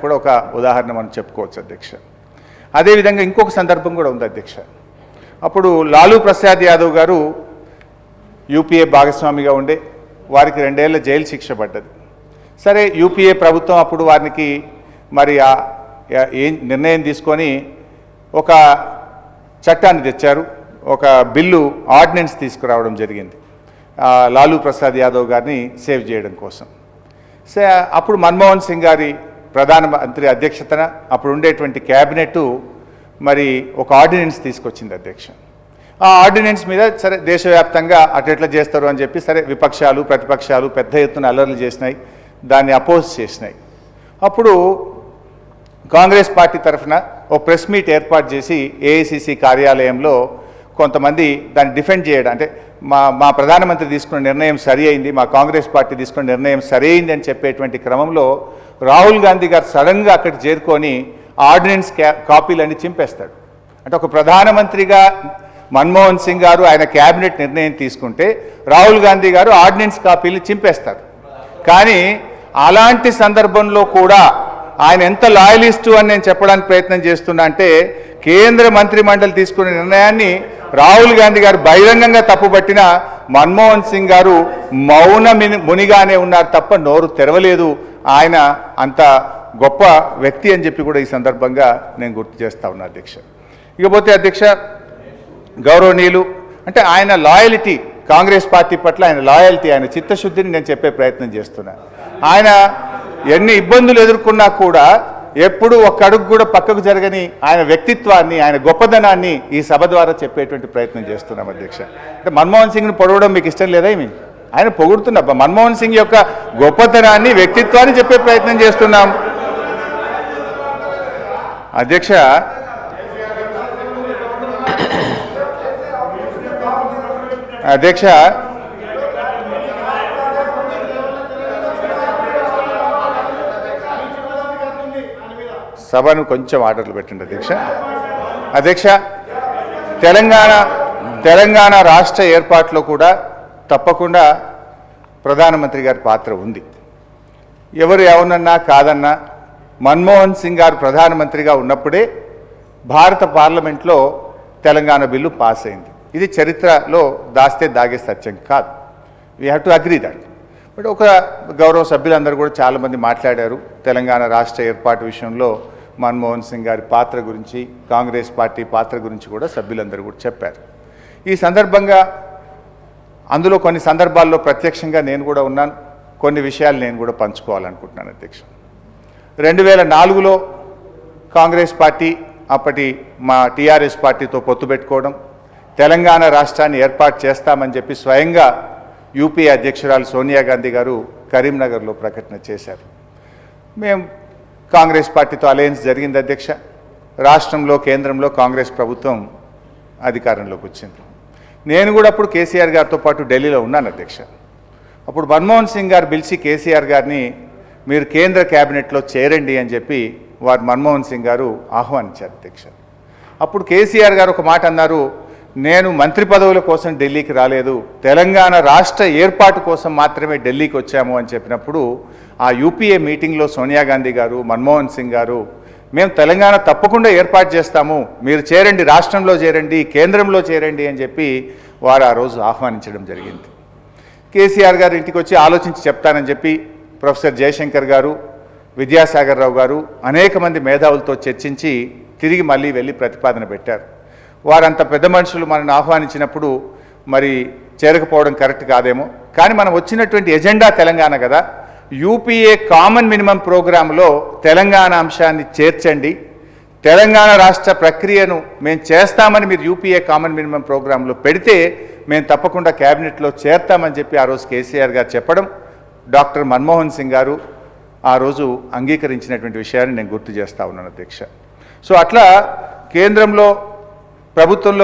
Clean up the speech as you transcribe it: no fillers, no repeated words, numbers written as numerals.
కూడా ఒక ఉదాహరణ మనం చెప్పుకోవచ్చు అధ్యక్ష. అదేవిధంగా ఇంకొక సందర్భం కూడా ఉంది అధ్యక్ష. అప్పుడు లాలూ ప్రసాద్ యాదవ్ గారు యూపీఏ భాగస్వామిగా ఉండే వారికి 2 ఏళ్ల జైలు శిక్ష పడ్డది. సరే, యూపీఏ ప్రభుత్వం అప్పుడు వారికి మరి ఏం నిర్ణయం తీసుకొని ఒక చట్టాన్ని తెచ్చారు, ఒక బిల్లు ఆర్డినెన్స్ తీసుకురావడం జరిగింది లాలూ ప్రసాద్ యాదవ్ గారిని సేవ్ చేయడం కోసం. అప్పుడు మన్మోహన్ సింగ్ గారి ప్రధానమంత్రి అధ్యక్షతన అప్పుడు ఉండేటువంటి క్యాబినెట్ మరి ఒక ఆర్డినెన్స్ తీసుకొచ్చింది అధ్యక్ష. ఆ ఆర్డినెన్స్ మీద సరే దేశవ్యాప్తంగా అట్లా చేస్తారు అని చెప్పి సరే విపక్షాలు ప్రతిపక్షాలు పెద్ద ఎత్తున అల్లర్లు చేసినాయి, దాన్ని అపోజ్ చేసినాయి. అప్పుడు కాంగ్రెస్ పార్టీ తరఫున ఒక ప్రెస్ మీట్ ఏర్పాటు చేసి ఏఐసిసి కార్యాలయంలో కొంతమంది దాన్ని డిఫెండ్ చేయడం, అంటే మా ప్రధానమంత్రి తీసుకున్న నిర్ణయం సరి అయింది, మా కాంగ్రెస్ పార్టీ తీసుకున్న నిర్ణయం సరి అయింది అని చెప్పేటువంటి క్రమంలో రాహుల్ గాంధీ గారు సడన్గా అక్కడికి చేరుకొని ఆర్డినెన్స్ కాపీలన్నీ చింపేస్తాడు. అంటే ఒక ప్రధానమంత్రిగా మన్మోహన్ సింగ్ గారు ఆయన క్యాబినెట్ నిర్ణయం తీసుకుంటే రాహుల్ గాంధీ గారు ఆర్డినెన్స్ కాపీలు చింపేస్తారు. కానీ అలాంటి సందర్భంలో కూడా ఆయన ఎంత లాయలిస్టు అని నేను చెప్పడానికి ప్రయత్నం చేస్తున్నా అంటే, కేంద్ర మంత్రి మండలి తీసుకున్న నిర్ణయాన్ని రాహుల్ గాంధీ గారు బహిరంగంగా తప్పుపట్టిన మన్మోహన్ సింగ్ గారు మౌన మునిగానే ఉన్నారు తప్ప నోరు తెరవలేదు. ఆయన అంత గొప్ప వ్యక్తి అని చెప్పి కూడా ఈ సందర్భంగా నేను గుర్తు చేస్తా ఉన్నా అధ్యక్ష. ఇకపోతే అధ్యక్ష, గౌరవనీయులు అంటే ఆయన లాయల్టీ, కాంగ్రెస్ పార్టీ పట్ల ఆయన లాయల్టీ, ఆయన చిత్తశుద్ధిని నేను చెప్పే ప్రయత్నం చేస్తున్నా. ఆయన ఎన్ని ఇబ్బందులు ఎదుర్కొన్నా కూడా ఎప్పుడు ఒక్క అడుగు కూడా పక్కకు జరగని ఆయన వ్యక్తిత్వాన్ని, ఆయన గొప్పదనాన్ని ఈ సభ ద్వారా చెప్పేటువంటి ప్రయత్నం చేస్తున్నాం అధ్యక్ష. అంటే మన్మోహన్ సింగ్ని పొడవడం మీకు ఇష్టం లేదా? ఆయన పొగుడుతున్నా మన్మోహన్ సింగ్ యొక్క గొప్పతనాన్ని, వ్యక్తిత్వాన్ని చెప్పే ప్రయత్నం చేస్తున్నాం అధ్యక్ష. అధ్యక్ష, సభను కొంచెం ఆర్డర్లు పెట్టండి అధ్యక్ష. అధ్యక్ష, తెలంగాణ రాష్ట్ర ఏర్పాటులో కూడా తప్పకుండా ప్రధానమంత్రి గారి పాత్ర ఉంది. ఎవరు ఎవరన్నా కాదన్నా మన్మోహన్ సింగ్ గారు ప్రధానమంత్రిగా ఉన్నప్పుడే భారత పార్లమెంట్లో తెలంగాణ బిల్లు పాస్ అయింది. ఇది చరిత్రలో దాస్తే దాగే సత్యం కాదు. We have to agree that. But ఒక గౌరవ సభ్యులందరూ కూడా చాలామంది మాట్లాడారు తెలంగాణ రాష్ట్ర ఏర్పాటు విషయంలో మన్మోహన్ సింగ్ గారి పాత్ర గురించి, కాంగ్రెస్ పార్టీ పాత్ర గురించి కూడా సభ్యులందరూ కూడా చెప్పారు. ఈ సందర్భంగా అందులో కొన్ని సందర్భాల్లో ప్రత్యక్షంగా నేను కూడా ఉన్నాను, కొన్ని విషయాలు నేను కూడా పంచుకోవాలనుకుంటున్నాను అధ్యక్ష. 2004లో కాంగ్రెస్ పార్టీ అప్పటి మా టీఆర్ఎస్ పార్టీతో పొత్తు పెట్టుకోవడం, తెలంగాణ రాష్ట్రాన్ని ఏర్పాటు చేస్తామని చెప్పి స్వయంగా యూపీఏ అధ్యక్షురాలు సోనియా గాంధీ గారు కరీంనగర్లో ప్రకటన చేశారు. మేము కాంగ్రెస్ పార్టీతో అలయన్స్ జరిగింది అధ్యక్ష. రాష్ట్రంలో కేంద్రంలో కాంగ్రెస్ ప్రభుత్వం అధికారంలోకి వచ్చింది. నేను కూడా అప్పుడు కేసీఆర్ గారితో పాటు ఢిల్లీలో ఉన్నాను అధ్యక్ష. అప్పుడు మన్మోహన్ సింగ్ గారు పిలిచి కేసీఆర్ గారిని మీరు కేంద్ర క్యాబినెట్లో చేరండి అని చెప్పి వారు మన్మోహన్ సింగ్ గారు ఆహ్వానించారు అధ్యక్ష. అప్పుడు కేసీఆర్ గారు ఒక మాట అన్నారు, నేను మంత్రి పదవుల కోసం ఢిల్లీకి రాలేదు, తెలంగాణ రాష్ట్ర ఏర్పాటు కోసం మాత్రమే ఢిల్లీకి వచ్చాము అని చెప్పినప్పుడు ఆ యూపీఏ మీటింగ్లో సోనియా గాంధీ గారు, మన్మోహన్ సింగ్ గారు మేము తెలంగాణ తప్పకుండా ఏర్పాటు చేస్తాము, మీరు చేరండి, రాష్ట్రంలో చేరండి, కేంద్రంలో చేరండి అని చెప్పి వారు ఆ రోజు ఆహ్వానించడం జరిగింది. కేసీఆర్ గారు ఇంటికి వచ్చి ఆలోచించి చెప్తానని చెప్పి ప్రొఫెసర్ జయశంకర్ గారు, విద్యాసాగర్ రావు గారు అనేక మంది మేధావులతో చర్చించి తిరిగి మళ్ళీ వెళ్ళి ప్రతిపాదన పెట్టారు. వారంత పెద్ద మనుషులు మనల్ని ఆహ్వానించినప్పుడు మరి చేరకపోవడం కరెక్ట్ కాదేమో, కానీ మనం వచ్చినటువంటి ఎజెండా తెలంగాణ కదా, యూపీఏ కామన్ మినిమం ప్రోగ్రాంలో తెలంగాణ అంశాన్ని చేర్చండి, తెలంగాణ రాష్ట్ర ప్రక్రియను మేము చేస్తామని మీరు యూపీఏ కామన్ మినిమం ప్రోగ్రాంలో పెడితే మేము తప్పకుండా క్యాబినెట్లో చేర్తామని చెప్పి ఆ రోజు కేసీఆర్ గారు చెప్పడం, డాక్టర్ మన్మోహన్ సింగ్ గారు ఆ రోజు అంగీకరించినటువంటి విషయాన్ని నేను గుర్తు చేస్తా ఉన్నాను అధ్యక్ష. సో అట్లా కేంద్రంలో ప్రభుత్వంలో